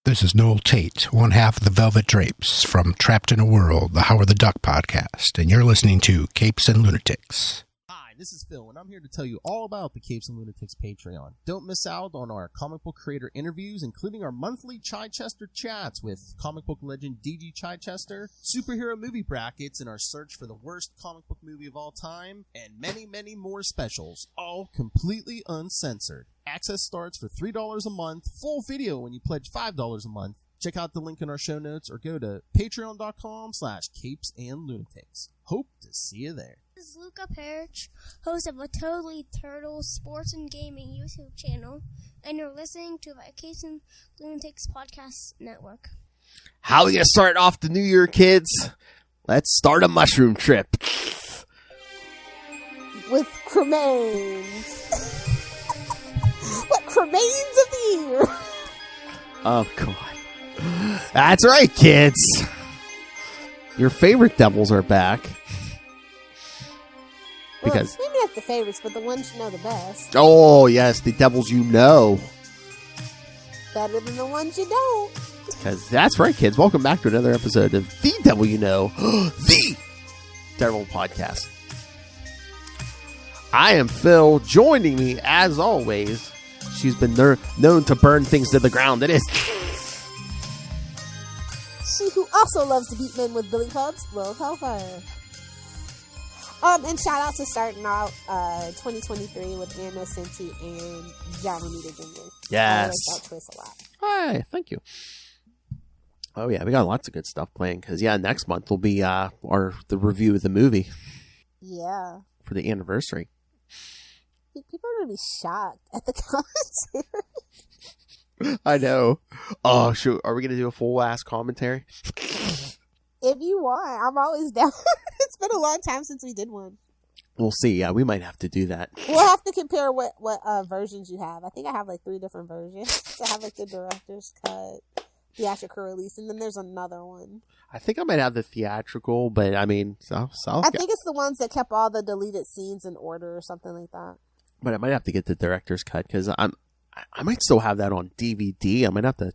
This is Noel Tate, one half of the Velvet Drapes from Trapped in a World, the Howard the Duck podcast, and you're listening to Capes and Lunatics. Hi, this is Phil, and I'm here to tell you all about the Capes and Lunatics Patreon. Don't miss out on our comic book creator interviews, including our monthly Chichester chats with comic book legend D.G. Chichester, superhero movie brackets in our search for the worst comic book movie of all time, and many, many more specials, all completely uncensored. Access starts for $3 a month, full video when you pledge $5 a month. Check out the link in our show notes or go to patreon.com/CapesandLunatics. Hope to see you there. This is Luca Perich, host of a Totally Turtle sports and gaming YouTube channel, and you're listening to the Capes and Lunatics Podcast Network. How are we going to start off the new year, kids? Let's start a mushroom trip. With cremains. What cremains of the year? Oh, God. That's right, kids. Your favorite devils are back. Because maybe not the favorites, but the ones you know the best. Oh, yes, the devils you know. Better than the ones you don't. Because that's right, kids. Welcome back to another episode of The Devil You Know, the Daredevil Podcast. I am Phil. Joining me, as always, she's been known to burn things to the ground. It is she who also loves to beat men with billy clubs, Lilith Hellfire. And shout out to starting out 2023 with Anna Senti and John Romita Jr. Yes. I like that choice a lot. Hi, thank you. Oh, yeah, we got lots of good stuff playing. Because, yeah, next month will be the review of the movie. Yeah. For the anniversary. People are going to be shocked at the commentary. I know. Oh, shoot. Are we going to do a full-ass commentary? If you want, I'm always down. It's been a long time since we did one. We'll see. Yeah, we might have to do that. We'll have to compare what versions you have. I think I have like 3 different versions. I have like the director's cut, theatrical release, and then there's another one. I think I might have the theatrical, but I mean, I think it's the ones that kept all the deleted scenes in order or something like that. But I might have to get the director's cut because I might still have that on DVD. I might have to.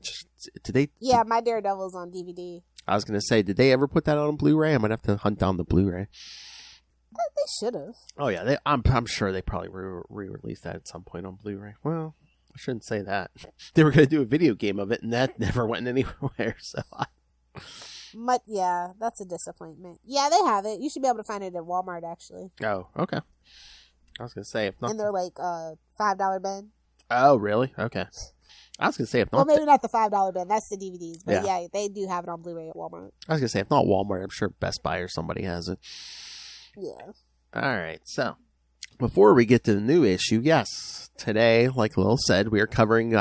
Yeah, my Daredevil's on DVD. I was going to say, did they ever put that on Blu-ray? I might have to hunt down the Blu-ray. They should have. Oh, yeah. I'm sure they probably re-released that at some point on Blu-ray. Well, I shouldn't say that. They were going to do a video game of it, and that never went anywhere. So, yeah, that's a disappointment. Yeah, they have it. You should be able to find it at Walmart, actually. Oh, okay. I was going to say, if not... And they're like $5 bin. Oh, really? Okay. I was going to say, if not... Well, maybe not the $5 bin. That's the DVDs. But yeah, they do have it on Blu-ray at Walmart. I was going to say, if not Walmart, I'm sure Best Buy or somebody has it. Yeah. All right. So, before we get to the new issue, yes, today, like Lil said, we are covering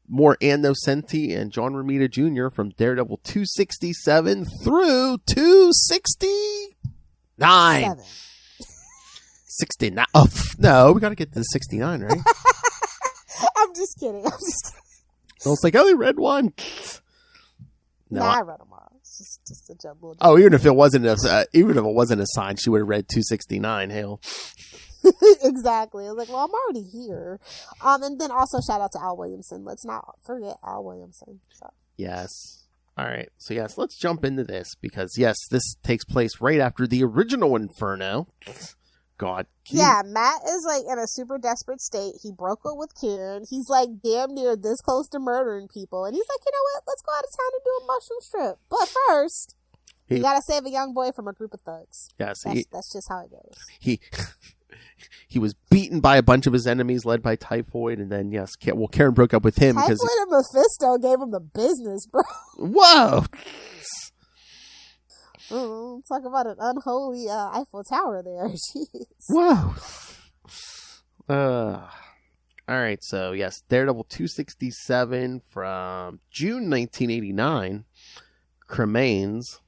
more Anno Senti and John Romita Jr. from Daredevil 267 through 269. 69. Oh, no, we got to get to the 69, right? I'm just kidding. I was like, I only read one. No, I read them all. It's just a jumble. Oh, even if it wasn't a sign, she would have read 269. Hell. Exactly. I was like, well, I'm already here. And then also shout out to Al Williamson. Let's not forget Al Williamson. So. Yes. All right. So yes, let's jump into this because yes, this takes place right after the original Inferno. God. Yeah, Matt is like in a super desperate state. He broke up with Karen. He's like damn near this close to murdering people. And he's like, you know what? Let's go out of town and do a mushroom strip. But first, you gotta save a young boy from a group of thugs. Yes, that's just how it goes. He was beaten by a bunch of his enemies led by Typhoid. And then, yes, Karen broke up with him. Typhoid and Mephisto gave him the business, bro. Whoa! Talk about an unholy Eiffel Tower there. Jeez. Whoa. All right, so yes, Daredevil 267 from June 1989. Cremains.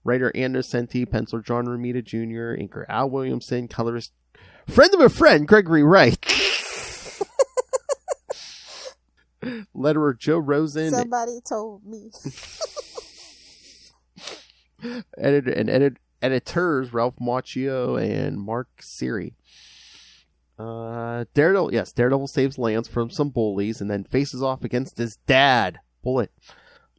Writer Anno Senti, penciler John Romita Jr., inker Al Williamson, colorist friend of a friend, Gregory Wright. Letterer Joe Rosen. Somebody told me. Editors Ralph Macchio and Mark Siri. Daredevil saves Lance from some bullies and then faces off against his dad, Bullet.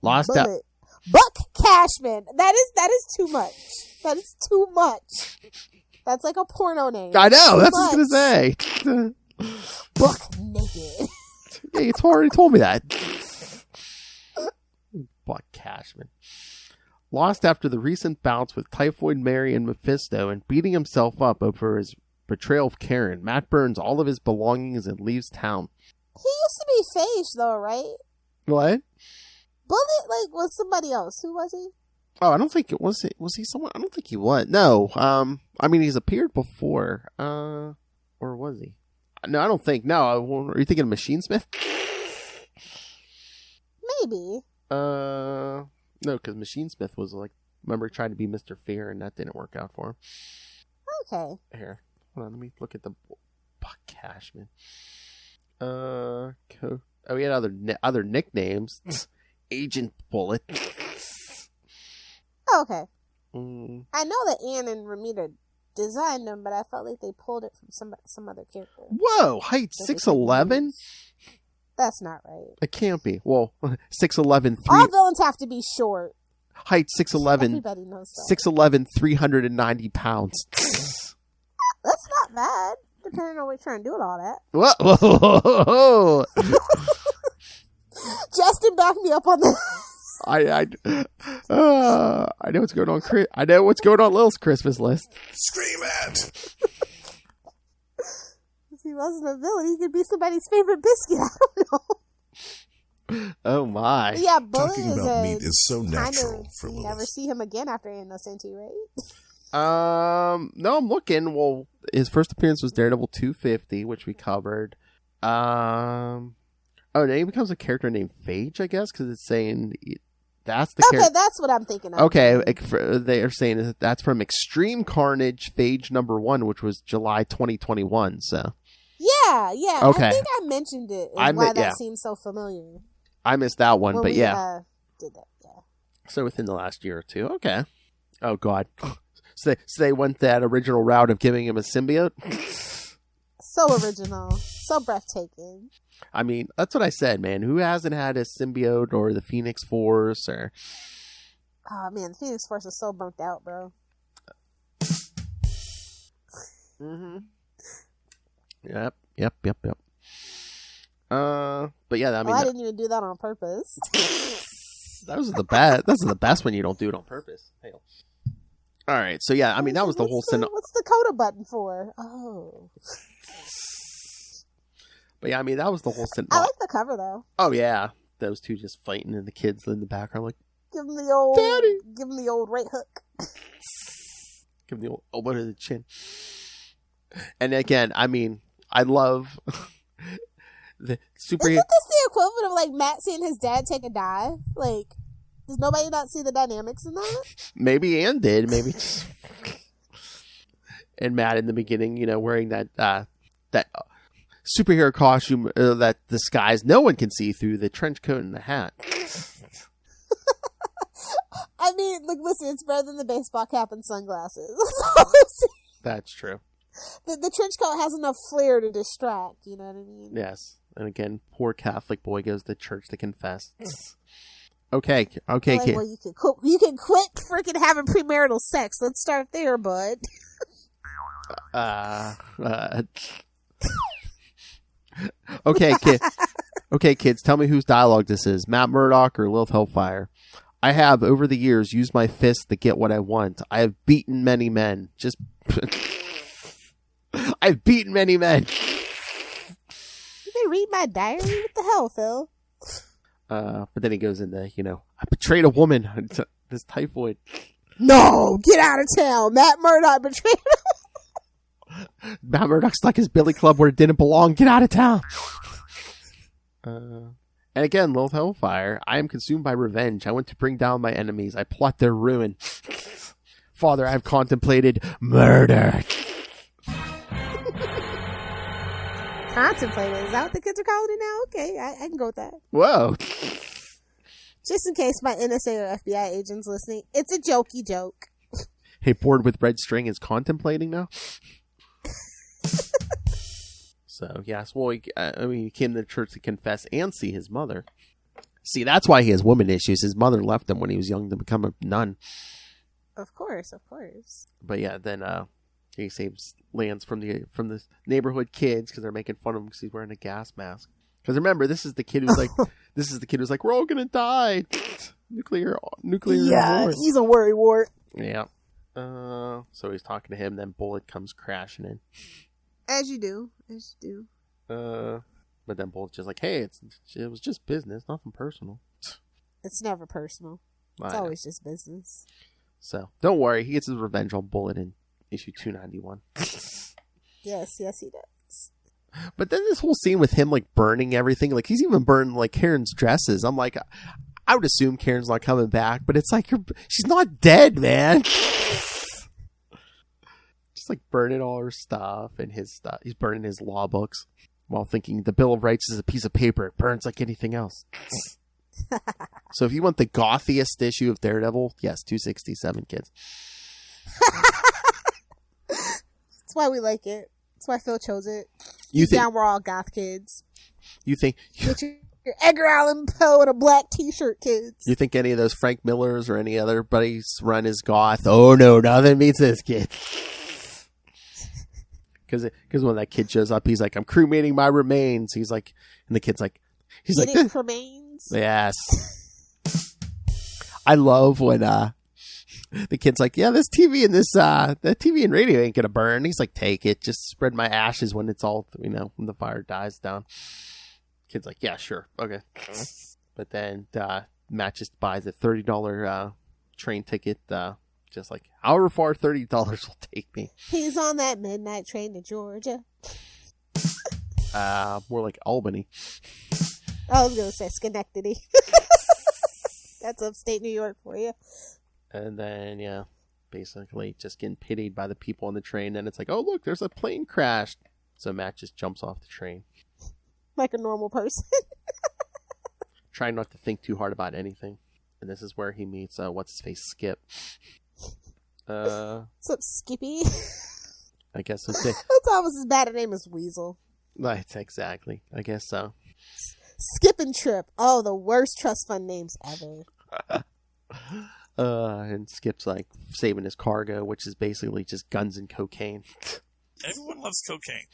Lost out. Bullet. Buck Cashman. That is too much. That is too much. That's like a porno name. I know. That's what I Much. was going to say. Buck Naked. Yeah, you already told me that. Buck Cashman. Lost after the recent bouts with Typhoid Mary and Mephisto and beating himself up over his betrayal of Karen, Matt burns all of his belongings and leaves town. He used to be Phage, though, right? What? Bullet, like, was somebody else. Who was he? Oh, I don't think it was. Was he someone? I don't think he was. No. I mean, he's appeared before. Or was he? No, I don't think. No. Are you thinking of Machine Smith? Maybe. No, because Machine Smith was like, remember, he tried to be Mr. Fear, and that didn't work out for him. Okay. Here, hold on. Let me look at the Buck Cashman. We had other nicknames. Agent Bullet. Oh, okay. Mm. I know that Ann and Ramita designed them, but I felt like they pulled it from some other character. Whoa, height 6'11"? That's not right. It can't be. Well, 6'11", All villains have to be short. height 6'11", Everybody knows that. 6'11", 390 pounds. That's not bad, depending on what you're trying to do with all that. Whoa. Justin, back me up on this. I know what's going on. I know what's going on. Lil's Christmas list. Scream at! If he wasn't a villain, he could be somebody's favorite biscuit. I don't know. Oh my! But yeah, Bullet Talking is about a meat is so natural kind of, for you Lilith. never see him again after Innocenti, right? No, I'm looking. Well, his first appearance was Daredevil 250, which we covered. Oh, now he becomes a character named Phage, I guess, because it's saying that's the Okay, that's what I'm thinking of. Okay, they are saying that that's from Extreme Carnage Phage #1, which was July 2021. So Yeah. Okay. I think I mentioned it. Seems so familiar. I missed that one, When but we, yeah. did that, yeah. So within the last year or two. Okay. Oh God. So they went that original route of giving him a symbiote. So original. So breathtaking. I mean, that's what I said, man. Who hasn't had a symbiote or the Phoenix Force or? Oh man, the Phoenix Force is so burnt out, bro. Mm-hmm. Yep. But yeah, I mean, I didn't even do that on purpose. those are the best. Those are the best when you don't do it on purpose. Hell. All right, so yeah, I mean that was the whole What's the coda button for? Oh. But yeah, I mean that was the whole I like the cover though. Oh yeah, those two just fighting and the kids in the background like, Give him the old Daddy. Give him the old right hook. give him the old elbow to the chin. And again, I mean, I love the super. Isn't this the equivalent of like Matt seeing his dad take a dive? Like, does nobody not see the dynamics in that? Maybe Ann did. Maybe. And Matt in the beginning, wearing that superhero costume that disguise no one can see through, the trench coat and the hat. I mean, look, listen, it's better than the baseball cap and sunglasses. That's true. The trench coat has enough flair to distract, you know what I mean? Yes. And again, poor Catholic boy goes to church to confess. Okay, Like, kid. well, you can quit freaking having premarital sex. Let's start there, bud. Okay, kid. Okay, kids, tell me whose dialogue this is, Matt Murdock or Lilith Hellfire. I have, over the years, used my fists to get what I want. I have beaten many men. I've beaten many men. Did they read my diary? What the hell, Phil? But then he goes into, I betrayed a woman. This typhoid. No, get out of town. Matt Murdock betrayed Matt Murdock stuck his billy club where it didn't belong. Get out of town. And again, Lilith Hellfire. I am consumed by revenge. I want to bring down my enemies. I plot their ruin. Father, I have contemplated murder. Contemplated. Is that what the kids are calling it now? Okay, I can go with that. Whoa. Just in case my NSA or FBI agents listening, it's a jokey joke. Hey, board with red string is contemplating now? So, yes. Well, he came to church to confess and see his mother. See, that's why he has woman issues. His mother left him when he was young to become a nun. Of course. But yeah, then he saves Lance from the neighborhood kids because they're making fun of him because he's wearing a gas mask. Because remember, this is the kid who's like, we're all gonna die. Nuclear. Yeah, war. he's a worrywart. Yeah. So he's talking to him. Then Bullet comes crashing in. As you do. But then Bullet's just like, hey, it was just business, nothing personal. It's never personal. It's always just business. So don't worry, he gets his revenge on Bullet in issue 291. Yes, he does. But then this whole scene with him like burning everything, like he's even burned like Karen's dresses. I'm like, I would assume Karen's not coming back, but it's like she's not dead, man. Just like burning all her stuff and his stuff. He's burning his law books while thinking the Bill of Rights is a piece of paper. It burns like anything else. So if you want the gothiest issue of Daredevil, yes, 267, kids. That's why we like it. That's why Phil chose it. We're all goth kids. You think get your Edgar Allan Poe and a black t-shirt, kids. You think any of those Frank Millers or any other buddies run as goth? Oh no, nothing beats this kid. Because when that kid shows up, he's like, I'm cremating my remains. He's like, and the kid's like, he's like, remains. Yes. I love when the kid's like, yeah, this TV and that TV and radio ain't gonna burn. He's like, take it, just spread my ashes when it's all, when the fire dies down. Kid's like, yeah, sure, okay. But then Matt just buys a $30 train ticket. Just like, however far $30 will take me. He's on that midnight train to Georgia. More like Albany. I was gonna say Schenectady. That's upstate New York for you. And then, yeah, basically just getting pitied by the people on the train. And it's like, oh, look, there's a plane crashed. So Matt just jumps off the train. Like a normal person. Trying not to think too hard about anything. And this is where he meets, what's-his-face, Skip. What's up, Skippy? I guess it's That's almost as bad a name as Weasel. Right, exactly. I guess so. Skip and Trip. Oh, the worst trust fund names ever. And Skip's like saving his cargo, which is basically just guns and cocaine. Everyone loves cocaine.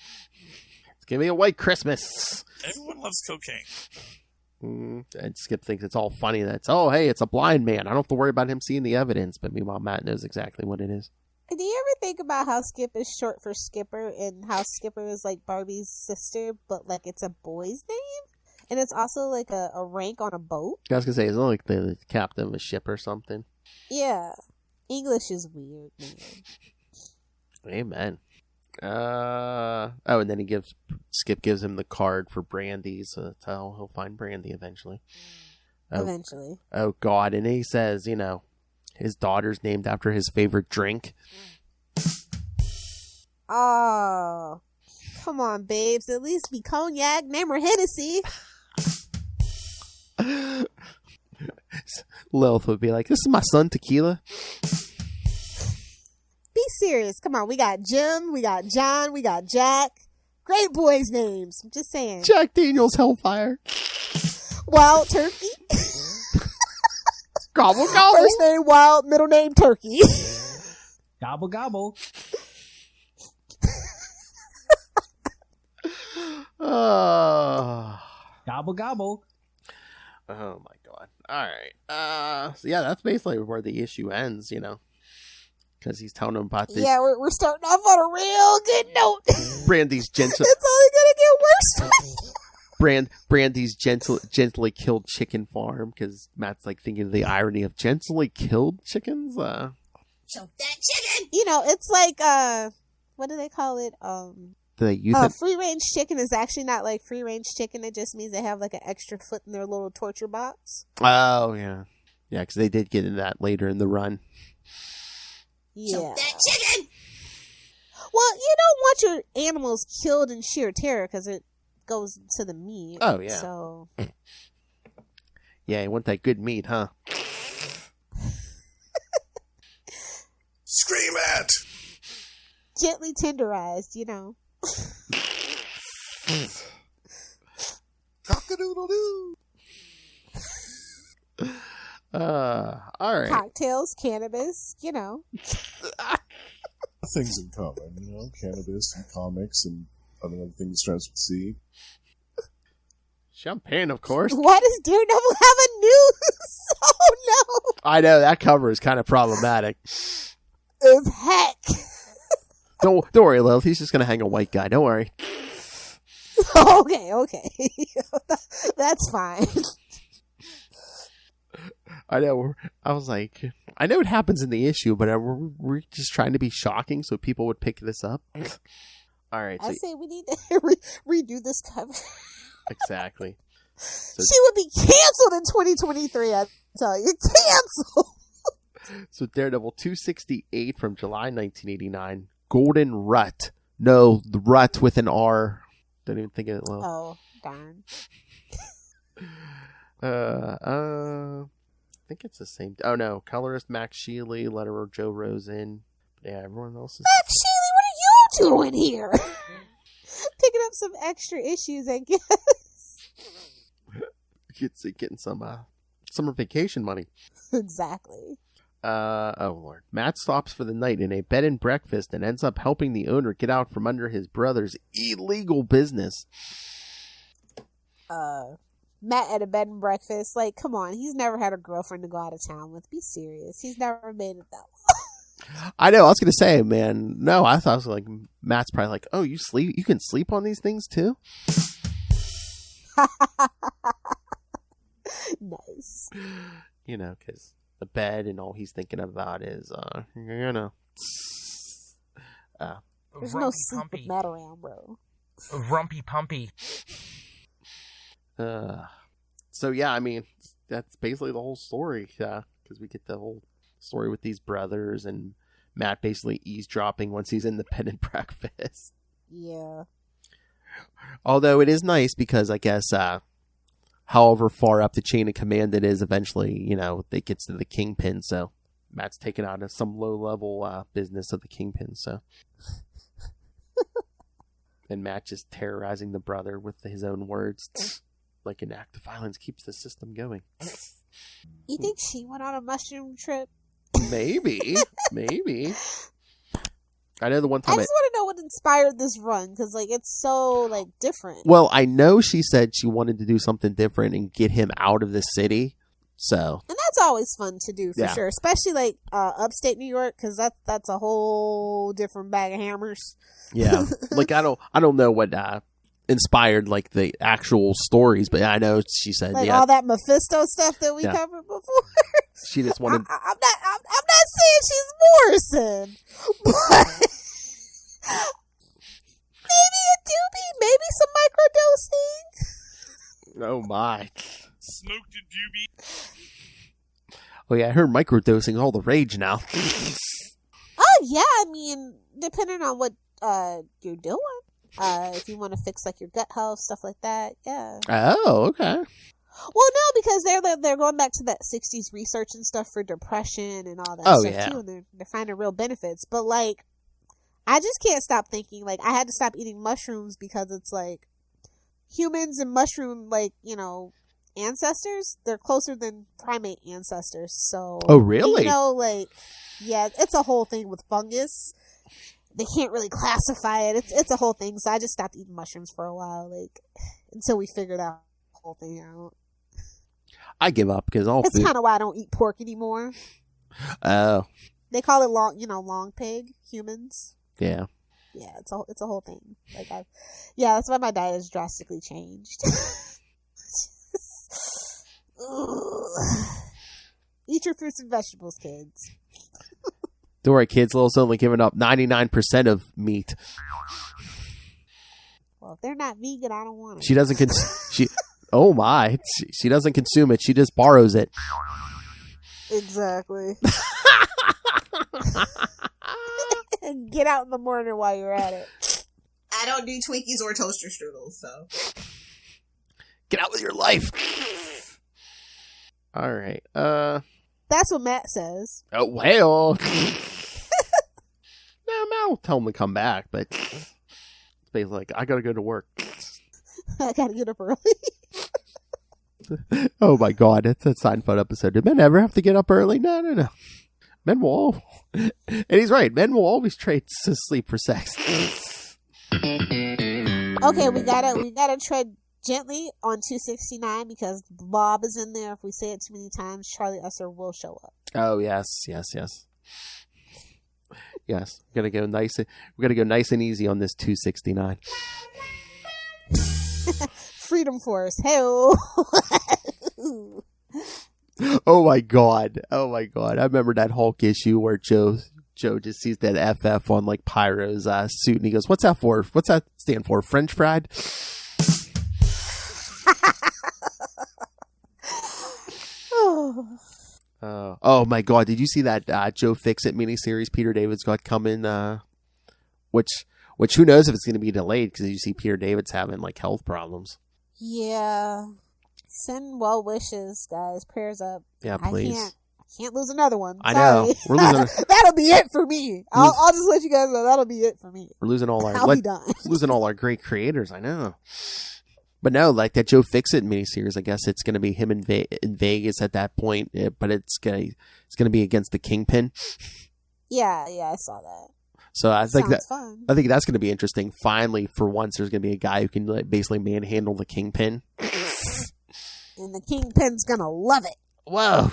It's gonna be a white Christmas. Everyone loves cocaine. And Skip thinks it's all funny. Hey, it's a blind man. I don't have to worry about him seeing the evidence. But meanwhile, Matt knows exactly what it is. Do you ever think about how Skip is short for Skipper and how Skipper is like Barbie's sister, but like it's a boy's name? And it's also like a rank on a boat? I was going to say, it's not like the captain of a ship or something. Yeah. English is weird, man. Amen. And then Skip gives him the card for Brandy, so that's how he'll find Brandy eventually. Eventually. Oh, God. And he says, his daughter's named after his favorite drink. Oh. Come on, babes. At least be cognac. Name her Hennessy. Lilith would be like, this is my son, Tequila. Be serious. Come on. We got Jim. We got John. We got Jack. Great boys' names. I'm just saying. Jack Daniels Hellfire. Wild Turkey. Gobble, gobble. First name Wild, middle name Turkey. Gobble, gobble. Gobble, gobble. Oh my God. All right. So yeah, that's basically where the issue ends, because he's telling him about this. Yeah, we're starting off on a real good note. Brandy's gentle. It's only gonna get worse. Brandy's gently killed chicken farm, because Matt's like thinking of the irony of gently killed chickens. Choke that chicken. It's like what do they call it? Free range chicken is actually not like free range chicken. It just means they have like an extra foot in their little torture box. Oh yeah, yeah, because they did get into that later in the run. Yeah. Choke that chicken. Well, you don't want your animals killed in sheer terror because it goes to the meat. Oh yeah. So. Yeah, you want that good meat, huh? Scream at. Gently tenderized, Cock-a-doodle-doo. All right. Cocktails, cannabis, you know. Things in common, cannabis and comics and other things starts with C. Champagne, of course. Why does Daredevil have a news? Oh no! I know that cover is kind of problematic. As heck. Don't worry, Lilith. He's just gonna hang a white guy. Don't worry. Okay. That's fine. I know. I was like, I know it happens in the issue, but we're just trying to be shocking so people would pick this up. All right. I say we need to redo this cover. Exactly. So, she would be canceled in 2023, I tell you. Canceled! So Daredevil 268 from July 1989. Golden Rut. No, the Rut with an R. Don't even think of it well. Oh, darn. I think it's the same. Oh, no. Colorist Max Sheely. Letterer Joe Rosen. Yeah, everyone else is... Max Sheely, what are you doing here? Picking up some extra issues, I guess. Getting some summer vacation money. Exactly. Oh Lord. Matt stops for the night in a bed and breakfast and ends up helping the owner get out from under his brother's illegal business. Matt at a bed and breakfast. Like, come on. He's never had a girlfriend to go out of town with. Be serious. He's never made it that long. I know. I was going to say, man, no, I thought it was like, Matt's probably like, oh, you can sleep on these things too? Nice. Because the bed and all he's thinking about is, There's no sleep with Matt around, bro. Rumpy pumpy. So yeah, I mean, that's basically the whole story, because we get the whole story with these brothers and Matt basically eavesdropping once he's in the bed and breakfast. Yeah. Although it is nice because I guess, however far up the chain of command it is, eventually, it gets to the Kingpin, so Matt's taken out of some low-level business of the Kingpin, so. And Matt just terrorizing the brother with his own words. Like an act of violence keeps the system going. You think she went on a mushroom trip? Maybe. I know the one time I just want to know what inspired this run, because it's so different. Well, I know she said she wanted to do something different and get him out of the city. So, and that's always fun to do for sure, especially upstate New York, because that's a whole different bag of hammers. Yeah, I don't know what inspired the actual stories, but I know she said all that Mephisto stuff that we covered before. She just wanted. I'm not saying she's Morrison, but maybe a doobie, maybe some microdosing. Oh my! Smoked a doobie. Oh yeah, I heard microdosing all the rage now. Oh yeah, I mean, depending on what you're doing. If you want to fix your gut health, stuff like that, yeah. Oh, okay. Well, no, because they're going back to that 60s research and stuff for depression and all that stuff too, and they're finding real benefits. But I just can't stop thinking I had to stop eating mushrooms because it's humans and mushroom ancestors, they're closer than primate ancestors. So oh really? Yeah, it's a whole thing with fungus. They can't really classify it. It's a whole thing. So I just stopped eating mushrooms for a while, until we figured out the whole thing out. I give up because it's kind of why I don't eat pork anymore. Oh. They call it long pig humans. Yeah. Yeah, it's a whole thing. That's why my diet has drastically changed. Eat your fruits and vegetables, kids. Don't worry, kids. Lil's only giving up 99% of meat. Well, if they're not vegan, I don't want it. She doesn't oh my. She doesn't consume it. She just borrows it. Exactly. Get out in the morning while you're at it. I don't do Twinkies or toaster strudels, so. Get out with your life. All right. That's what Matt says. Oh, well. No, Matt will tell him to come back, but it's basically I gotta go to work. I gotta get up early. Oh my God, it's a Seinfeld episode. Did men ever have to get up early? No. Men will and he's right. Men will always trade sleep for sex. Okay, we gotta tread gently on 269 because Blob is in there. If we say it too many times, Charlie Usher will show up. Oh yes. We gotta go nice and easy on this 269. Freedom Force. Hey. Oh my God. I remember that Hulk issue where Joe just sees that FF on like Pyro's suit and he goes, "What's that for? What's that stand for? French fried?" Oh my God! Did you see that Joe Fixit miniseries Peter David's got coming? Which who knows if it's going to be delayed because you see Peter David's having like health problems. Yeah. Send well wishes, guys. Prayers up. Yeah, please. I can't lose another one. I know. We're losing. That'll be it for me. I'll just let you guys know that'll be it for me. We're losing all our. I'll be done. Losing all our great creators. I know. But no, like that Joe Fixit miniseries. I guess it's going to be him in Vegas at that point. But it's gonna be against the Kingpin. Yeah, I saw that. So I think that's fun. I think that's going to be interesting. Finally, for once, there's going to be a guy who can like, basically manhandle the Kingpin. And the Kingpin's gonna love it. Whoa.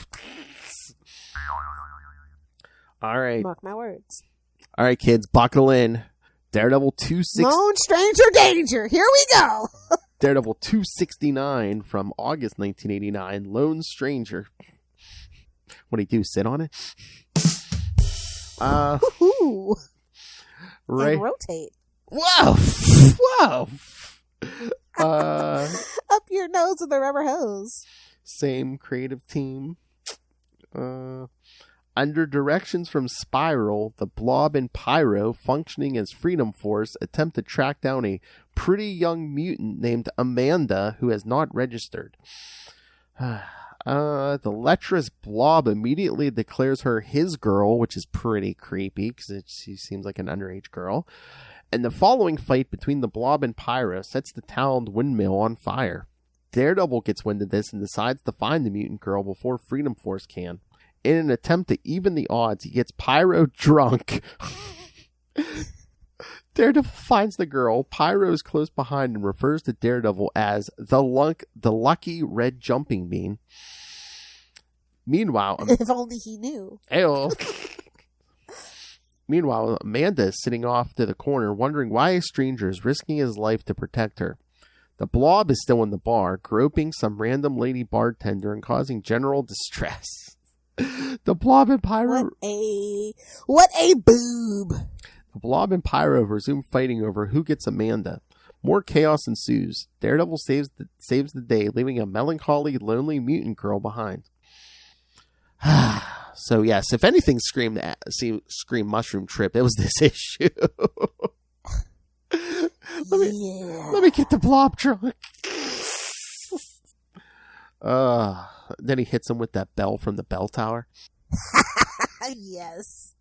All right. Mark my words. All right, kids, buckle in. Daredevil 260. Lone Stranger Danger. Here we go. Daredevil 269 from August 1989. Lone Stranger. What do you do? Sit on it? Woohoo. Right. And rotate. Whoa. Up your nose with a rubber hose. Same creative team. Under directions from Spiral, the Blob and Pyro, functioning as Freedom Force, attempt to track down a pretty young mutant named Amanda who has not registered. The lecherous Blob immediately declares her his girl, which is pretty creepy because she seems like an underage girl. And the following fight between the Blob and Pyro sets the town windmill on fire. Daredevil gets wind of this and decides to find the mutant girl before Freedom Force can. In an attempt to even the odds, he gets Pyro drunk. Daredevil finds the girl. Pyro is close behind and refers to Daredevil as the lucky red jumping bean. Meanwhile, if only he knew. Meanwhile, Amanda is sitting off to the corner, wondering why a stranger is risking his life to protect her. The Blob is still in the bar, groping some random lady bartender and causing general distress. The Blob and Pyro... What a boob! The Blob and Pyro resume fighting over who gets Amanda. More chaos ensues. Daredevil saves the day, leaving a melancholy, lonely mutant girl behind. So yes, if anything screamed Mushroom Trip, it was this issue. Let me get the Blob drunk. Then he hits him with that bell from the bell tower. Yes.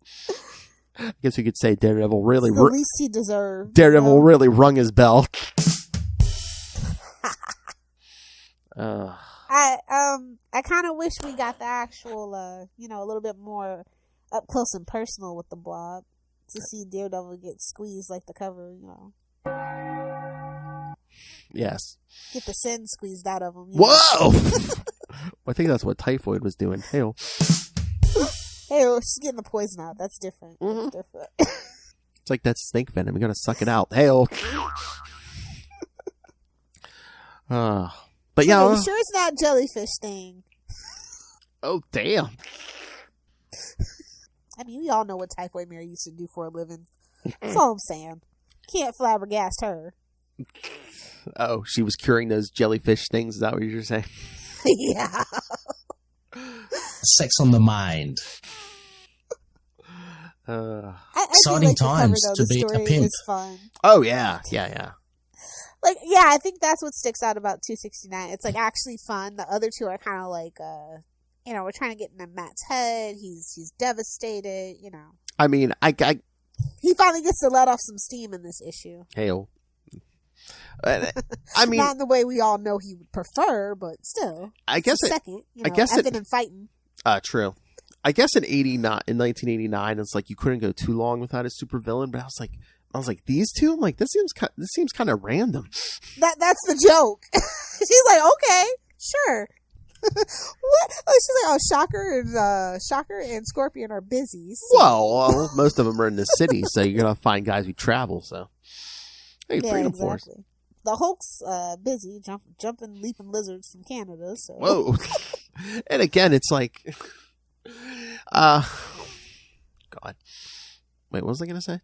I guess you could say Daredevil really... the least he deserved. Daredevil really rung his bell. I kind of wish we got the actual, a little bit more up close and personal with the Blob to see Daredevil get squeezed like the cover, Yes. Get the sin squeezed out of him. Whoa! I think that's what Typhoid was doing. Hey, she's getting the poison out. That's different. Mm-hmm. That's different. It's like that snake venom. You gotta suck it out. Hey, but yeah. Are you sure it's not jellyfish sting? Oh, damn. I mean, we all know what Typhoid Mary used to do for a living. That's all I'm saying. Can't flabbergast her. Oh, she was curing those jellyfish stings. Is that what you're saying? Yeah. Sex on the mind. Exciting times to be a pimp. Is fun. Oh, yeah. I think that's what sticks out about 269. It's actually fun. The other two are kind of we're trying to get in Matt's head. He's devastated. I mean, he finally gets to let off some steam in this issue. Hey, I mean, not in the way we all know he would prefer, but still. I guess second. I guess effing and fighting. True. I guess in 1989, it's like you couldn't go too long without a supervillain. But I was like, these two. I'm like, this seems kind of random. That's the joke. She's like, okay, sure. What? Oh, she's like, Shocker and Scorpion are busy. So. Well, most of them are in the city, so you're gonna find guys who travel. So, hey, yeah, Freedom exactly. Force. The Hulk's busy jumping, leaping lizards from Canada. So. Whoa! And again, it's like, God. Wait, what was I gonna say?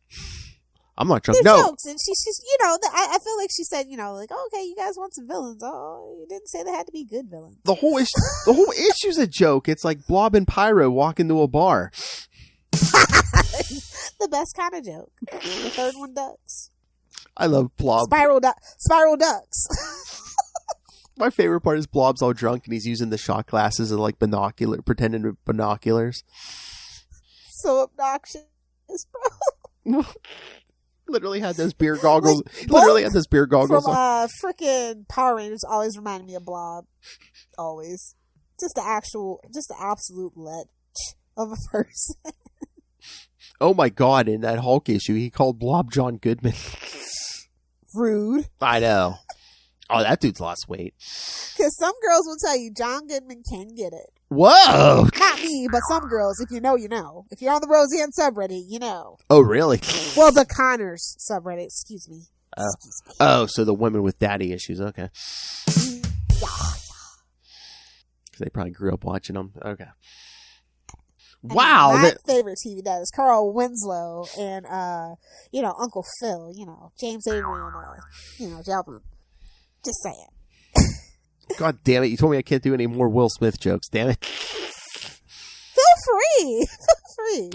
I'm not drunk. They're no jokes, and she's I feel like she said, like, okay, you guys want some villains. Oh, you didn't say they had to be good villains. The whole issue's a joke. It's like Blob and Pyro walk into a bar. The best kind of joke. The third one ducks. I love Blob. Spiral ducks. My favorite part is Blob's all drunk and he's using the shot glasses and like pretending to binoculars. So obnoxious, bro. Literally had those beer goggles. Literally had those beer goggles. From freaking Power Rangers always reminded me of Blob. Always. Just the absolute lech of a person. Oh my God, in that Hulk issue, he called Blob John Goodman. Rude. I know. Oh, that dude's lost weight. Because some girls will tell you John Goodman can get it. Whoa! Not me, but some girls. If you know, you know. If you're on the Roseanne subreddit, you know. Oh, really? Well, the Connors subreddit, excuse me. Oh, so the women with daddy issues, okay. Yeah. They probably grew up watching them. Okay. Wow. My favorite TV dad is Carl Winslow and, Uncle Phil, James Avery and, Jalvin. Just saying. God damn it. You told me I can't do any more Will Smith jokes. Damn it. Feel free.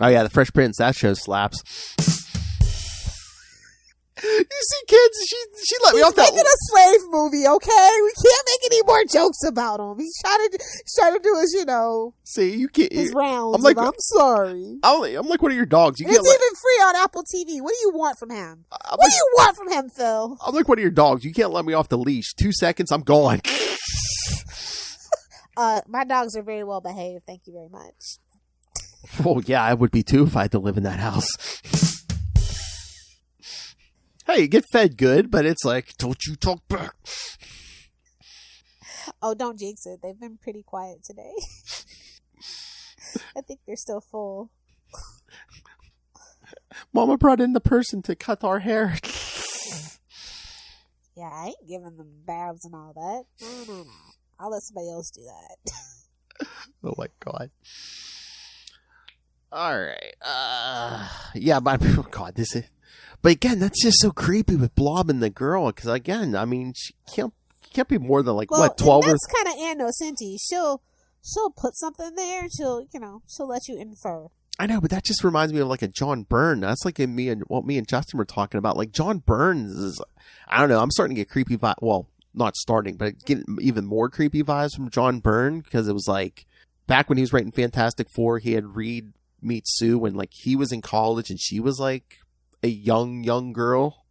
Oh, yeah. The Fresh Prince. That show slaps. You see, kids, she let me off that. He's making a slave movie, okay? We can't make any more jokes about him. He's trying to do his, See, you can't. His rounds. I'm sorry. I'm like one of your dogs. It's even free on Apple TV. What do you want from him? What do you want from him, Phil? I'm like one of your dogs. You can't let me off the leash. 2 seconds, I'm gone. My dogs are very well behaved. Thank you very much. Well, yeah, I would be too if I had to live in that house. Hey, you get fed good, but it's like, don't you talk back. Oh, don't jinx it. They've been pretty quiet today. I think they're still full. Mama brought in the person to cut our hair. Yeah, I ain't giving them baths and all that. No. I'll let somebody else do that. Oh my God. All right. Yeah, but oh God, this is. But again, that's just so creepy with Blob and the girl. Because again, I mean, she can't be more than like 12 or. That's kind of innocent-y. She'll put something there. And she'll let you infer. I know, but that just reminds me of like a John Byrne. That's like me and Justin were talking about. Like John Burns is, I don't know. I'm starting to get creepy vibes. Well, not starting, but getting even more creepy vibes from John Byrne because it was like back when he was writing Fantastic Four, he had Reed meet Sue when like he was in college and she was like a young girl,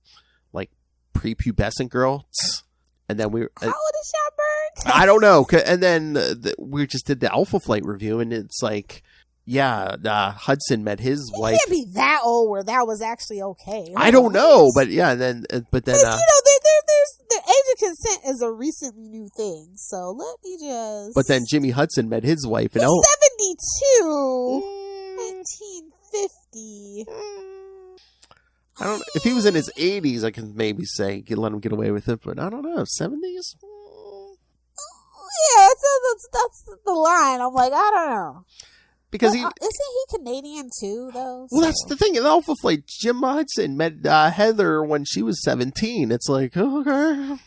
like prepubescent girl. And then how old is John Byrne? I don't know. And then we just did the Alpha Flight review, and it's like, yeah, Hudson met his wife. He can't be that old where that was actually okay. I don't know, but yeah, there's the age of consent is a recently new thing. So let me just. But then Jimmy Hudson met his wife, and he's 72, 1950. I don't. If he was in his 80s, I can maybe say let him get away with it. But I don't know, 70s. Yeah, that's the line. I'm like, I don't know. Because isn't he Canadian too, though? Well, that's the thing. In Alpha Flight, Jim Hudson met Heather when she was 17. It's like, okay.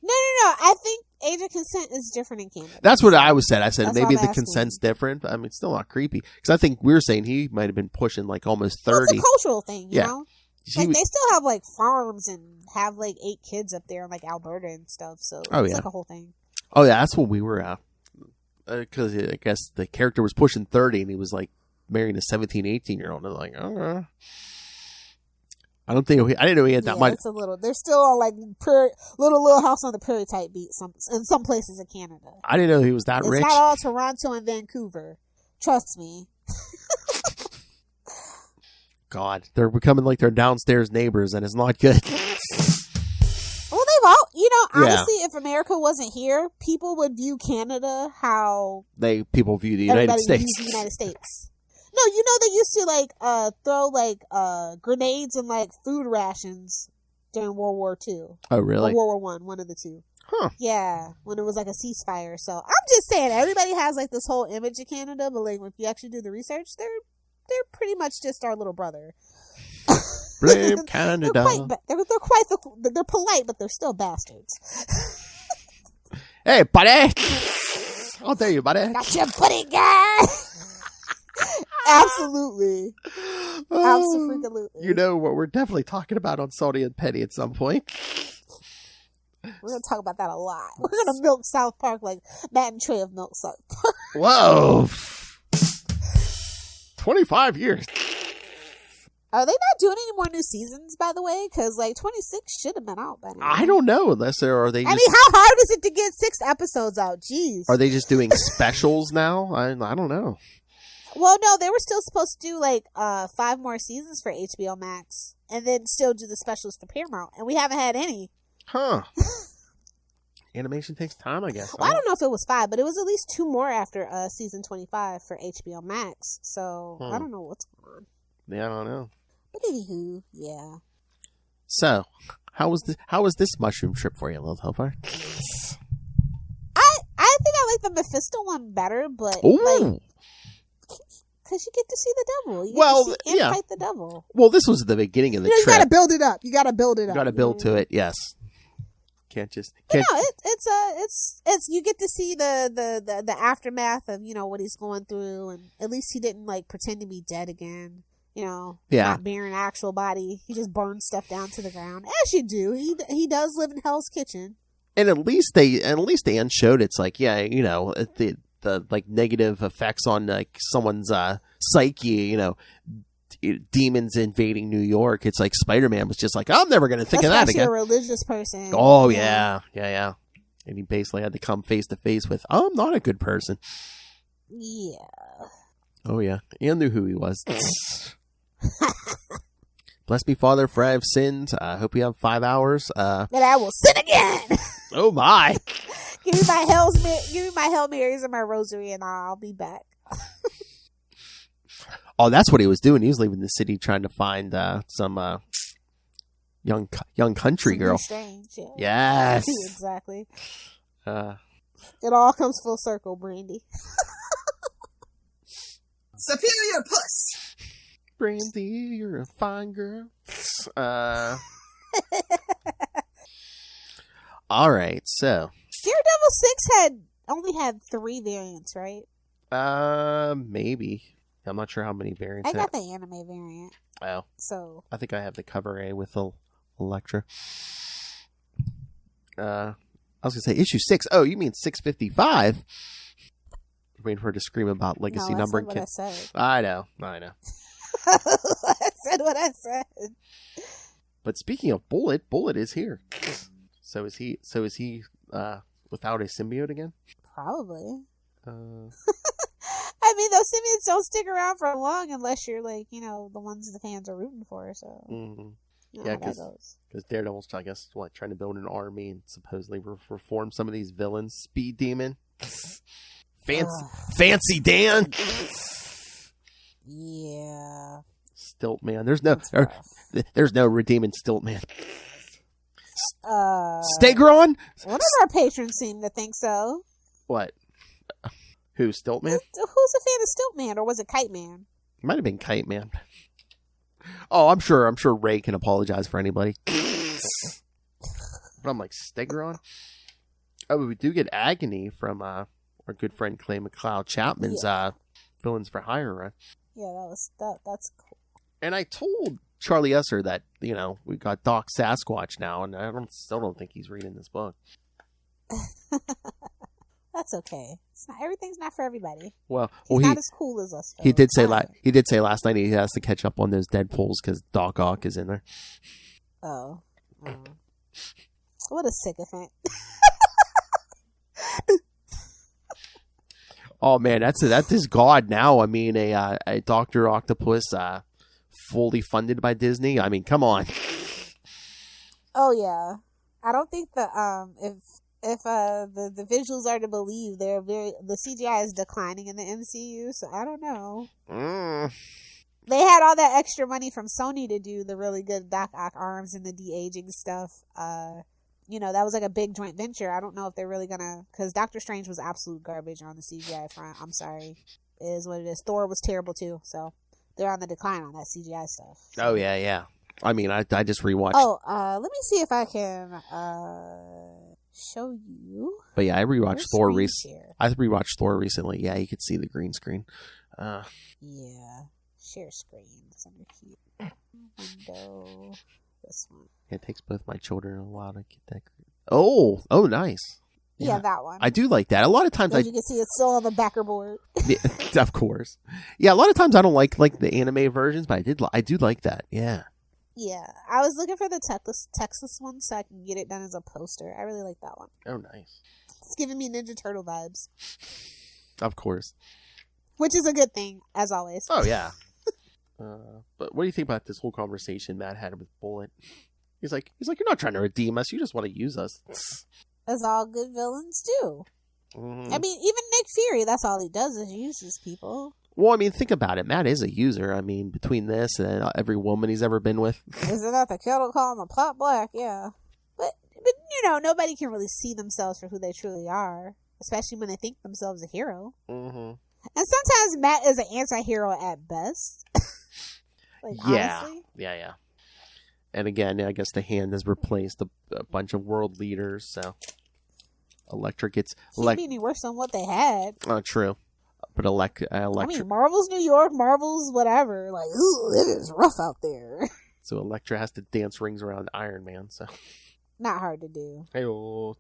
No. I think age of consent is different in Canada. That's what I was said. I said that's maybe the consent's different. But I mean, it's still not creepy. Because I think we were saying he might have been pushing like almost 30. Well, it's a cultural thing, you know? Like, they still have like farms and have like 8 kids up there in like Alberta and stuff. So it's like a whole thing. Oh, yeah. That's what we were at. Because I guess the character was pushing 30 and he was like marrying a 17, 18-year-old. And I'm like, I didn't know he had that much. It's a little. They're still on like little house on the prairie type beat. In some places in Canada. I didn't know he was that rich. It's not all Toronto and Vancouver. Trust me. God, they're becoming like their downstairs neighbors, and it's not good. Well, they've all, honestly, if America wasn't here, people would view Canada how people view the United States. Views the United States. No, they used to throw grenades and like food rations during World War II. Oh, really? Or World War I, one of the two. Huh. Yeah, when it was like a ceasefire. So I'm just saying, everybody has like this whole image of Canada, but like if you actually do the research, they're pretty much just our little brother. Blame Canada. They're polite, but they're still bastards. Hey, buddy! I'll tell you, buddy. Got your buddy, guy. Absolutely. Absolutely. You know what we're definitely talking about on Salty and Petty at some point. We're going to talk about that a lot. We're going to milk South Park like Matt and Trey have milked South Park. Whoa. 25 years. Are they not doing any more new seasons, by the way? Because 26 should have been out by now. I don't know, unless are they just... I mean, how hard is it to get 6 episodes out? Jeez. Are they just doing specials now? I don't know. Well, no, they were still supposed to do 5 more seasons for HBO Max, and then still do the specials for Paramount, and we haven't had any. Huh. Animation takes time, I guess. Well, I don't know if it was 5, but it was at least 2 more after season 25 for HBO Max. So I don't know what's going on. Yeah, I don't know. But anywho, yeah. So, how was this mushroom trip for you, Lil Hellfire? I think I like the Mephisto one better, but because you get to see the devil. You get to see him fight the devil. Well, this was the beginning of the trip. You got to build it up. You got to build to it. Yes. Can't just. No, it's you get to see the aftermath of what he's going through, and at least he didn't pretend to be dead again. Not bearing an actual body. He just burned stuff down to the ground, as you do. He does live in Hell's Kitchen. And at least they showed it's the negative effects on someone's psyche. Demons invading New York. It's like Spider-Man was just like, I'm never going to think of that again. A religious person. Oh yeah. And he basically had to come face to face with, I'm not a good person. Yeah. Oh yeah. Ian knew who he was. Bless me, Father, for I have sinned. I hope you have 5 hours. That I will sin again. Oh my. Give me my Hail Marys and my rosary, and I'll be back. Oh, that's what he was doing. He was leaving the city trying to find some young country girl. Strange, yeah. Yes. Exactly. It all comes full circle, Brandy. Superior puss. Brandy, you're a fine girl. All right, so Daredevil 6 only had 3 variants, right? Maybe. I'm not sure how many variants. I got the anime variant. Oh, so I think I have the cover A with Elektra. I was gonna say issue 6. Oh, you mean 655? Waiting for her to scream about legacy numbering. What I said. I know. I said what I said. But speaking of Bullet is here. So is he without a symbiote again? Probably. I mean, those symbiotes don't stick around for long unless you're the ones the fans are rooting for. So yeah, because Daredevil's, I guess, trying to build an army and supposedly reform some of these villains. Speed Demon, Fancy Dan. Yeah. Stilt Man. There's no redeeming Stilt Man. Stegron? One of our patrons seemed to think so. What? Who, Stilt Man? Who's a fan of Stilt Man, or was it Kite Man? It might have been Kite Man. Oh, I'm sure Ray can apologize for anybody. But I'm like, Stegron? Oh, we do get Agony from our good friend Clay McLeod Chapman's Villains for Hire run. Yeah, that's cool. And I told Charlie Esser that, we got Doc Sasquatch now, and I still don't think he's reading this book. That's okay. Everything's not for everybody. Well, he's not as cool as us. He did say last night he has to catch up on those Deadpools because Doc Ock is in there. Oh. What a sycophant. Oh man, that's his god now. I mean, a Dr. Octopus fully funded by Disney. I mean, come on. Oh yeah, I don't think if the visuals are to believe, the CGI is declining in the MCU. So I don't know. They had all that extra money from Sony to do the really good Doc Ock arms and the de-aging stuff. That was like a big joint venture. I don't know if they're really gonna, because Doctor Strange was absolute garbage on the CGI front. I'm sorry, it is what it is. Thor was terrible too, so they're on the decline on that CGI stuff. So. Oh yeah. I mean, I just rewatched. Oh, let me see if I can show you. But yeah, I rewatched Thor recently. Yeah, you could see the green screen. Yeah, share screen. It's under here. Window. This one. It takes both my children a while to get that. Oh, nice. Yeah, that one. I do like that. A lot of times, you can see it's still on the backer board. Yeah, of course. Yeah, a lot of times I don't like the anime versions, but I do like that. Yeah. Yeah, I was looking for the Texas one so I can get it done as a poster. I really like that one. Oh, nice. It's giving me Ninja Turtle vibes. Of course. Which is a good thing, as always. Oh yeah. But what do you think about this whole conversation Matt had with Bullet? He's like, you're not trying to redeem us. You just want to use us. As all good villains do. Mm-hmm. I mean, even Nick Fury, that's all he does is uses people. Well, I mean, think about it. Matt is a user. I mean, between this and every woman he's ever been with. Isn't that the kettle calling the pot black? Yeah. But nobody can really see themselves for who they truly are, especially when they think themselves a hero. Mm-hmm. And sometimes Matt is an anti-hero at best. Honestly. Yeah. And again, I guess the Hand has replaced a bunch of world leaders, so Elektra gets... Can't be any worse than what they had. Oh, true. But Elektra... I mean, Marvel's New York, Marvel's whatever. Like, ooh, it is rough out there. So Elektra has to dance rings around Iron Man, so... Not hard to do. Hey-oh.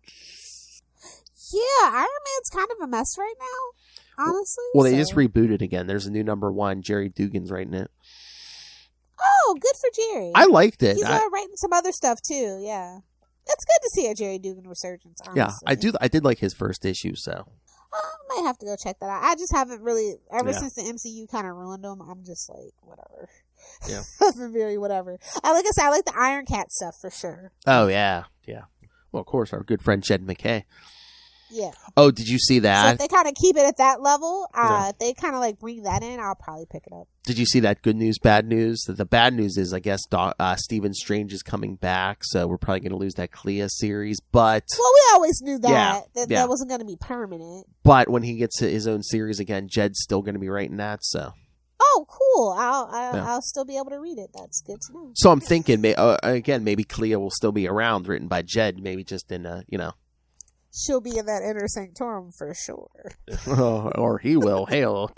Yeah, Iron Man's kind of a mess right now, honestly. Well, they just rebooted again. There's a new #1. Jerry Dugan's writing it. Oh, good for Jerry. I liked it. He's writing some other stuff, too, yeah. It's good to see a Jerry Dugan resurgence, honestly. Yeah, I did like his first issue, so... I might have to go check that out. I just haven't really... Since the MCU kind of ruined them, I'm just like, whatever. Yeah. I've been very whatever. I like the Iron Cat stuff, for sure. Oh, yeah. Well, of course, our good friend Jed McKay. Yeah. Oh, did you see that? So if they kind of keep it at that level, if they kind of bring that in, I'll probably pick it up. Did you see that good news, bad news? The bad news is, I guess, Stephen Strange is coming back, so we're probably going to lose that Clea series, but... Well, we always knew that. That wasn't going to be permanent. But when he gets his own series again, Jed's still going to be writing that, so... Oh, cool. I'll still be able to read it. That's good to know. So I'm thinking, again, maybe Clea will still be around, written by Jed, maybe just in, She'll be in that Inner Sanctorum for sure. Or he will. Hail.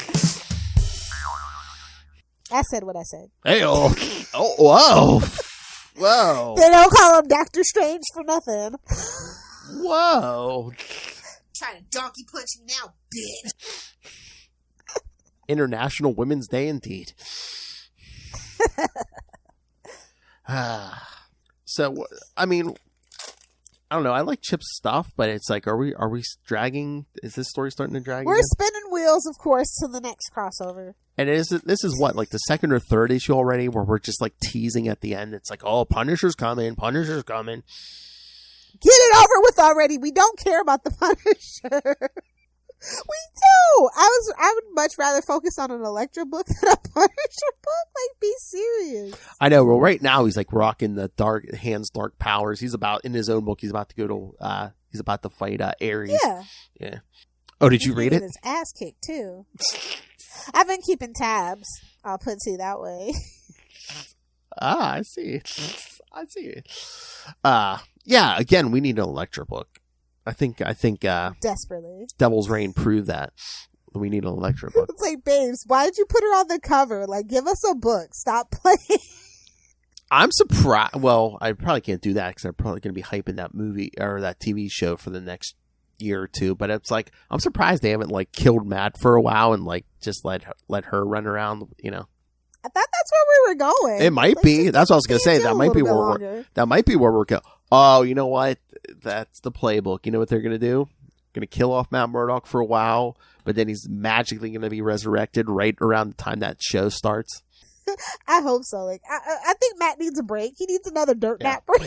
I said what I said. Hail. Oh, whoa. Whoa. They don't call him Doctor Strange for nothing. Whoa. Trying to donkey punch me now, bitch. International Women's Day indeed. So, I mean... I don't know. I like Chip's stuff, but it's like, are we dragging? Is this story starting to drag? We're spinning wheels, of course, to the next crossover. And this is what, like the second or third issue already, where we're just like teasing at the end. It's like, oh, Punisher's coming. Get it over with already. We don't care about the Punisher. We do. I would much rather focus on an Elektra book than a Punisher book. Like, be serious. I know. Well, right now he's like rocking the Hand's dark powers. He's about in his own book. He's about to go to. He's about to fight Ares. Yeah. Oh, did you read it? His ass kicked too. I've been keeping tabs. I'll put it to you that way. I see. Yeah. Again, we need an Elektra book. I think desperately. Devil's Reign proved that. We need an Elektra book. It's like, babes, why did you put her on the cover? Like, give us a book. Stop playing. I'm surprised. Well, I probably can't do that because I'm probably going to be hyping that movie or that TV show for the next year or two, but it's like I'm surprised they haven't like killed Matt for a while and like just let her run around. You know, I thought that's where we were going. it might be. That's what I was gonna say. That might be where we're going. Oh, you know what? That's the playbook. You know what they're gonna do? Gonna kill off Matt Murdock for a while, but then he's magically gonna be resurrected right around the time that show starts. I hope so. Like, I think Matt needs a break. He needs another dirt nap break.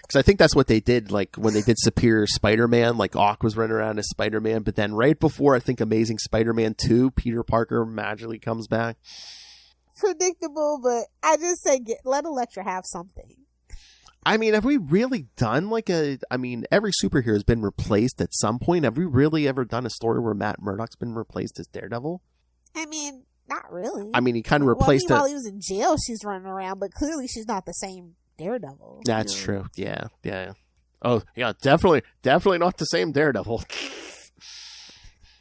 Because I think that's what they did, like, when they did Superior Spider-Man, like, Ock was running around as Spider-Man, but then right before, I think, Amazing Spider-Man 2, Peter Parker magically comes back. Predictable, but I just say let Elektra have something. I mean, have we really done, like, every superhero has been replaced at some point. Have we really ever done a story where Matt Murdock's been replaced as Daredevil? I mean, not really. I mean, he kind of replaced while he was in jail, she's running around, but clearly she's not the same Daredevil. That's true. Yeah. Oh, yeah, definitely not the same Daredevil.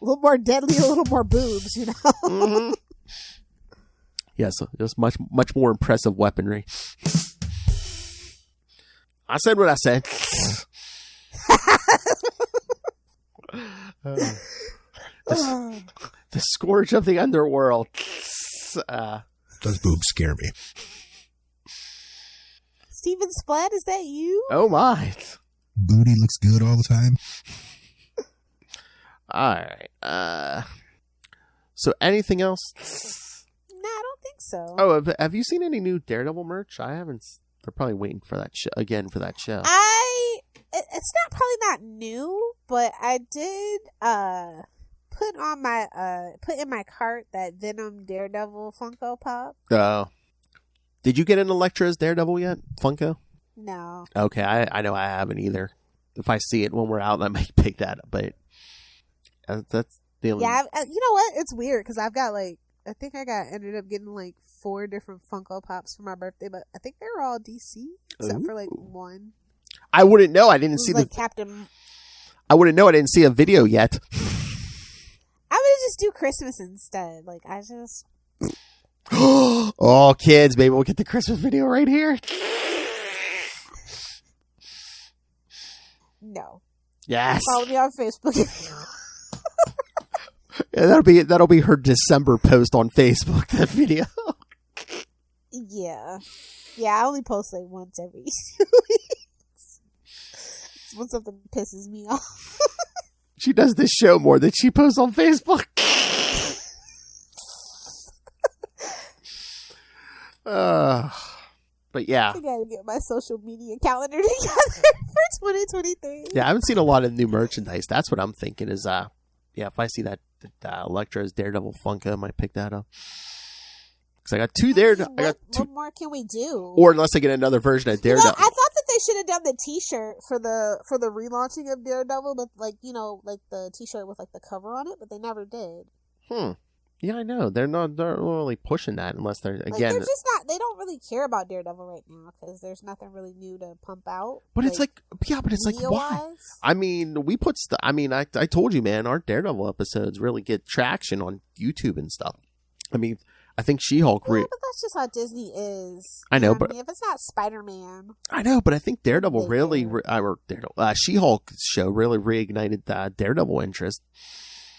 A little more deadly, a little more boobs, you know? Mm-hmm. Yes, just much more impressive weaponry. I said what I said. The scourge of the underworld. Those boobs scare me. Steven Splatt, is that you? Oh my. Booty looks good all the time. Alright. So anything else? No, I don't think so. Oh, have you seen any new Daredevil merch? I haven't. They're probably waiting for that show. It's probably not new, but I did put in my cart that Venom Daredevil Funko Pop. Oh. Did you get an Elektra as Daredevil yet, Funko? No. Okay, I know I haven't either. If I see it when we're out, I might pick that up. But that's the only. Yeah, you know what? It's weird because I've got I think I ended up getting like 4 different Funko Pops for my birthday, but I think they were all DC except for like one. I wouldn't know. I didn't see like Captain. I wouldn't know. I didn't see a video yet. I would just do Christmas instead. Like I just. Oh, kids, maybe we'll get the Christmas video right here. No. Yes. Follow me on Facebook. Yeah, that'll be her December post on Facebook. That video. Yeah. I only post like once every 2 weeks. It's when something pisses me off. She does this show more than she posts on Facebook. But yeah, I gotta get my social media calendar together for 2023. Yeah, I haven't seen a lot of new merchandise. That's what I'm thinking is, if I see that Elektra's Daredevil Funko, I might pick that up. Because I got 2 there. What more can we do? Or unless I get another version of Daredevil. I thought that they should have done the T-shirt for the relaunching of Daredevil, but like the T-shirt with like the cover on it, but they never did. Yeah, I know. They're not really pushing that unless they're again. They're just not. They don't really care about Daredevil right now because there's nothing really new to pump out. But it's like why? I mean, we put stuff. I mean, I told you, man, our Daredevil episodes really get traction on YouTube and stuff. I mean, I think She-Hulk. Yeah, but that's just how Disney is. I know, but if it's not Spider-Man, I know, but I think Daredevil really, She-Hulk show really reignited the Daredevil interest.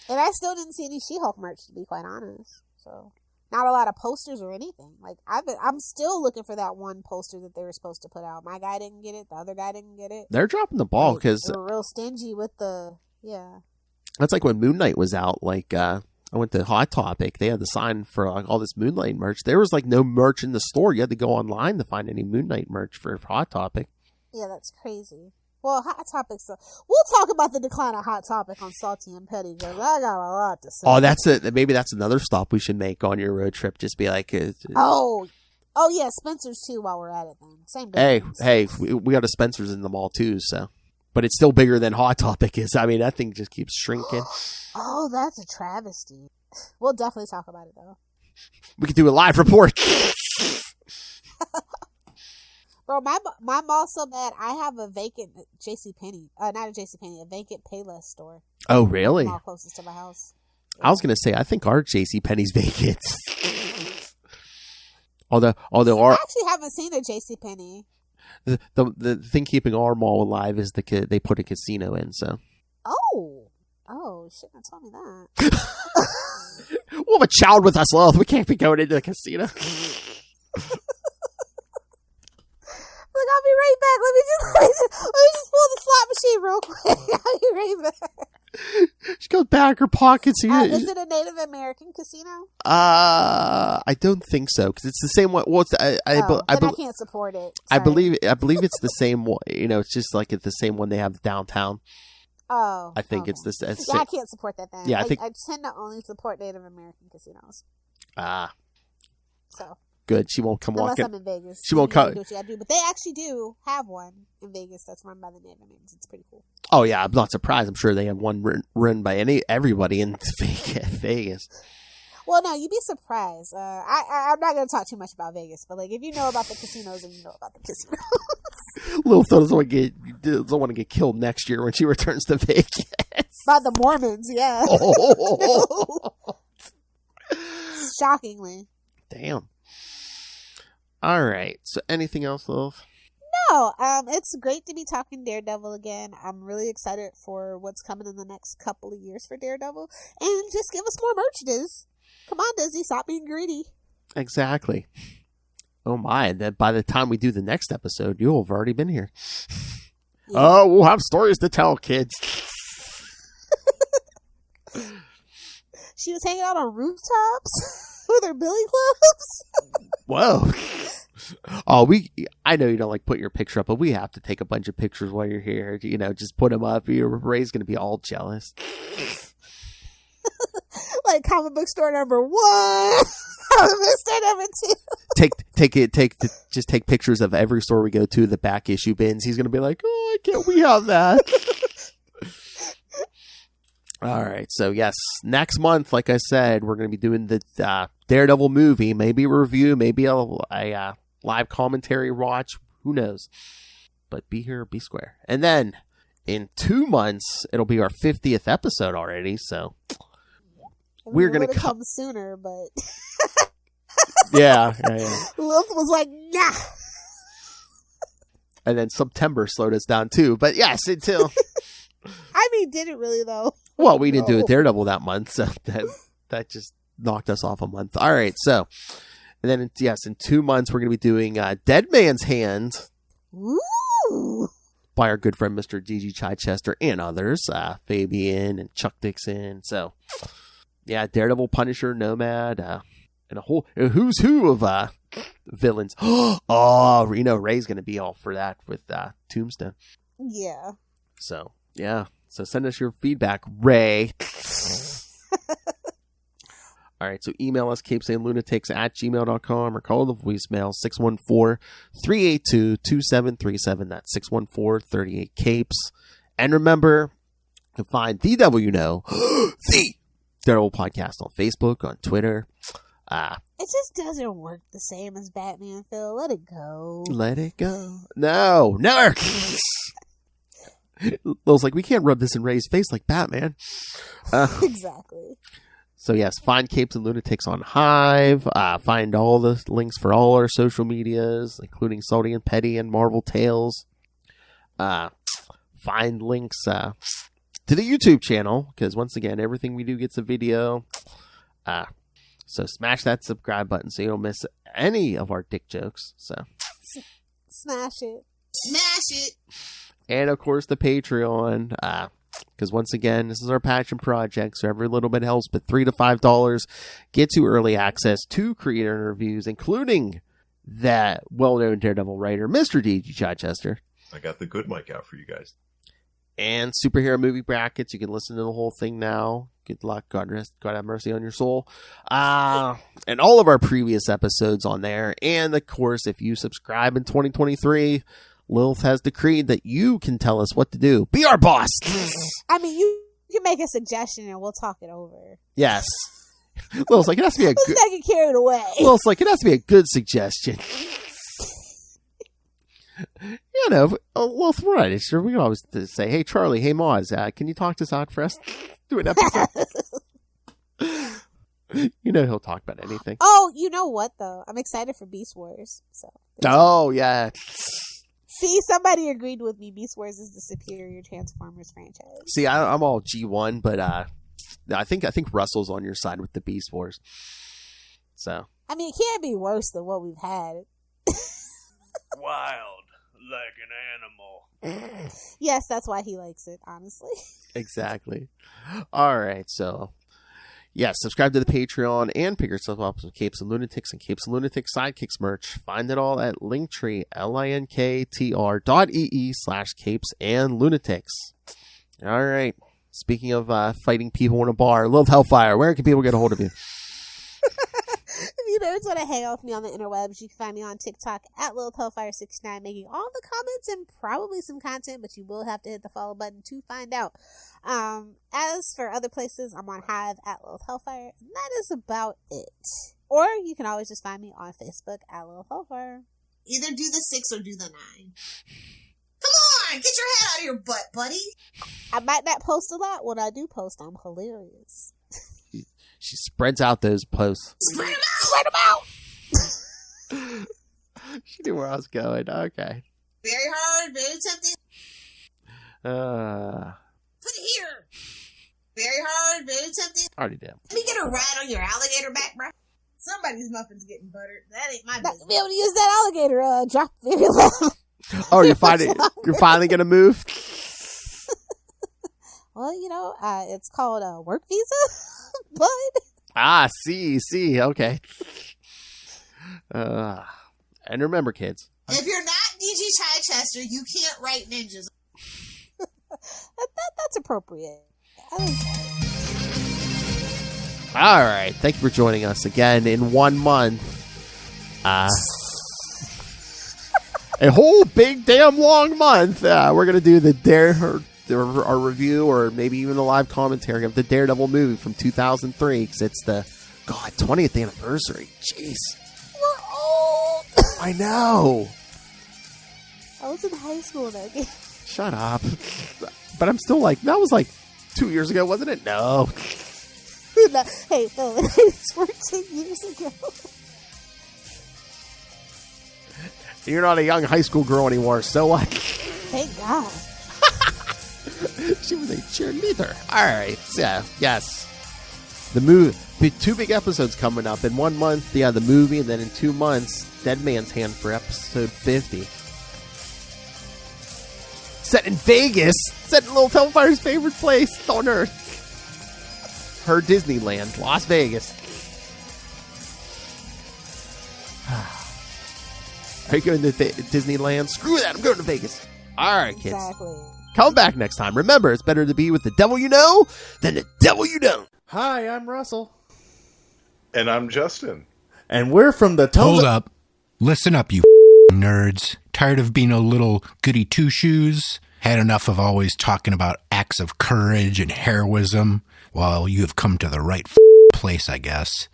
And I still didn't see any She-Hulk merch, to be quite honest. So, not a lot of posters or anything. Like I'm still looking for that one poster that they were supposed to put out. My guy didn't get it. The other guy didn't get it. They're dropping the ball because they were real stingy with the That's like when Moon Knight was out. Like I went to Hot Topic. They had the sign for like all this Moon Knight merch. There was like no merch in the store. You had to go online to find any Moon Knight merch for Hot Topic. Yeah, that's crazy. Well, Hot Topics. We'll talk about the decline of Hot Topic on Salty and Petty because I got a lot to say. Oh, that's it. Maybe that's another stop we should make on your road trip. Just be like, oh yeah, Spencer's too. While we're at it, then same business. Hey, we got a Spencer's in the mall too. So, but it's still bigger than Hot Topic is. I mean, that thing just keeps shrinking. Oh, that's a travesty. We'll definitely talk about it though. We could do a live report. Bro, my mall's so bad. I have a vacant JCPenney. Not a JCPenney, a vacant Payless store. Oh, really? Mall closest to my house. Yeah. I was gonna say I think our JCPenney's vacant. although our I actually haven't seen a JCPenney. the thing keeping our mall alive is they put a casino in. So Oh, shouldn't have told me that. We'll have a child with us, Lilith. We can't be going into the casino. Look, I'll be right back. Let me just pull the slot machine real quick. I'll be right back. She goes back her pockets. Is it a Native American casino? I don't think so because it's the same one. Well, I can't support it. Sorry. I believe it's the same one. It's just like it's the same one they have downtown. Oh, I think it's this. I can't support that then. Yeah, I tend to only support Native American casinos. So good. She won't come walking. Unless I'm in Vegas. She won't come. But they actually do have one in Vegas that's run by the Native Americans. It's pretty cool. Oh yeah, I'm not surprised. I'm sure they have one run by everybody in Vegas. Well, no, you'd be surprised. I'm not going to talk too much about Vegas, but like if you know about the casinos, then you know about the casinos. Lilith doesn't want to get killed next year when she returns to Vegas. By the Mormons, yeah. Shockingly. Damn. All right. So anything else, Lilith? No. It's great to be talking Daredevil again. I'm really excited for what's coming in the next couple of years for Daredevil. And just give us more merch, Diz. Come on, Disney. Stop being greedy. Exactly. Oh my, that by the time we do the next episode, you'll have already been here. Yeah. Oh, we'll have stories to tell, kids. She was hanging out on rooftops with her billy clubs. Whoa. Oh, I know you don't like put your picture up, but we have to take a bunch of pictures while you're here. Just put them up. Ray's going to be all jealous. Like comic book store number 1. Comic book store number 2. Just take pictures of every store we go to, the back issue bins. He's going to be like, oh, can't we have that? All right. So yes, next month, like I said, we're going to be doing the Daredevil movie, maybe a review, maybe a live commentary watch. Who knows? But be here, be square. And then in 2 months, it'll be our 50th episode already. So we're going to come sooner, but yeah. Lilith was like, nah. And then September slowed us down too. But yes, until I mean, did it really though? Well, we didn't do a Daredevil that month, so that just knocked us off a month. All right, so and then in 2 months we're going to be doing Dead Man's Hand. Ooh. By our good friend Mr. D.G. Chichester and others, Fabian and Chuck Dixon. So, yeah, Daredevil, Punisher, Nomad, and a who's who of villains. Oh, Ray's going to be all for that with Tombstone. Yeah. So, yeah. So send us your feedback, Ray. All right, so email us, CapesandLunatics@gmail.com, or call the voicemail, 614-382-2737. That's 614-38-CAPES. And remember to find the Devil You Know, the Daredevil Podcast on Facebook, on Twitter. It just doesn't work the same as Batman, Phil. Let it go. Let it go. No. Lil's like, we can't rub this in Ray's face like Batman. Exactly. So yes, find Capes and Lunatics on Hive. Find all the links for all our social medias, including Salty and Petty and Marvel Tales. Find links to the YouTube channel, because once again, everything we do gets a video. So smash that subscribe button so you don't miss any of our dick jokes. So smash it. Smash it. And of course the Patreon, because once again, this is our passion project, so every little bit helps, but $3 to $5 gets you early access to creator interviews, including that well-known Daredevil writer, Mr. D.G. Chichester. I got the good mic out for you guys. And superhero movie brackets. You can listen to the whole thing now. Good luck. God have mercy on your soul. And all of our previous episodes on there. And of course, if you subscribe in 2023, Lilith has decreed that you can tell us what to do. Be our boss. I mean, you can make a suggestion and we'll talk it over. Yes. Lilith's like, it has to be a good. Let's not get carried away. Lilith's like, it has to be a good suggestion. Lilith, right? Sure, we can always say, hey, Charlie, hey, Moz, can you talk this out for us? Do an episode. He'll talk about anything. Oh, you know what, though? I'm excited for Beast Wars. So. Oh, yeah. See, somebody agreed with me. Beast Wars is the superior Transformers franchise. See, I'm all G1, but I think Russell's on your side with the Beast Wars. So I mean, it can't be worse than what we've had. Wild like an animal. Yes, that's why he likes it, honestly. Exactly. All right, so yes, subscribe to the Patreon and pick yourself up some Capes and Lunatics and Capes and Lunatics Sidekicks merch. Find it all at Linktree, linktr.ee/Capes and Lunatics. All right. Speaking of fighting people in a bar, Lilith Hellfire, where can people get a hold of you? If you nerds want to hang out with me on the interwebs, you can find me on TikTok at Lilith Hellfire69, making all the comments and probably some content, but you will have to hit the follow button to find out. As for other places, I'm on Hive at Lilith Hellfire, and that is about it. Or you can always just find me on Facebook at Lilith Hellfire. Either do the 6 or do the 9. Come on, get your head out of your butt, buddy. I might not post a lot. When I do post, I'm hilarious. She spreads out those posts. Spread them out! Spread them out! She knew where I was going. Okay. Very hard, very tempting. Put it here. Very hard, very tempting. Already did. Let me get a ride on your alligator back, bro. Somebody's muffin's getting buttered. That ain't my business. Not be able to use that alligator. Drop very low. Oh, you're finally gonna move? Well, it's called a work visa, but see, okay. And remember, kids. If you're not DG Chichester, you can't write ninjas. That's appropriate. All right, thank you for joining us again in 1 month. A whole big damn long month. We're gonna do our review, or maybe even a live commentary of the Daredevil movie from 2003, because it's the 20th anniversary. Jeez, we're old. I know. I was in high school that day. Shut up. But I'm still like, that was like 2 years ago, wasn't it? No. Hey, no, it was 14 years ago. You're not a young high school girl anymore, so what? Thank God. She was a cheerleader. All right. Yeah. Yes. The movie. 2 big episodes coming up. In 1 month, the movie, and then in 2 months, Dead Man's Hand for episode 50. Set in Vegas. Set in Lilith Hellfire's favorite place on Earth. Her Disneyland, Las Vegas. Are you going to Disneyland? Screw that. I'm going to Vegas. All right, kids. Exactly. Come back next time. Remember, it's better to be with the devil you know than the devil you don't. Hi, I'm Russell. And I'm Justin. And we're from the Hold up. Listen up, you nerds. Tired of being a little goody two-shoes? Had enough of always talking about acts of courage and heroism? Well, you have come to the right place, I guess.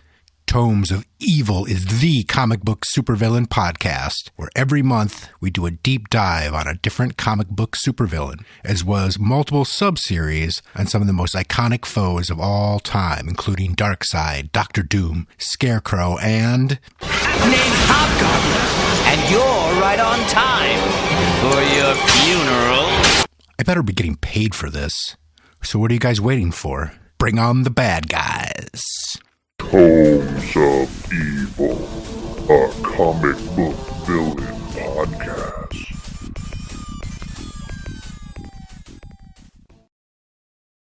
Tomes of Evil is the comic book supervillain podcast, where every month we do a deep dive on a different comic book supervillain, as well as multiple sub-series on some of the most iconic foes of all time, including Darkseid, Doctor Doom, Scarecrow, and... Name's Hobgoblin, and you're right on time for your funeral. I better be getting paid for this. So what are you guys waiting for? Bring on the bad guys. Tomes of Evil, a comic book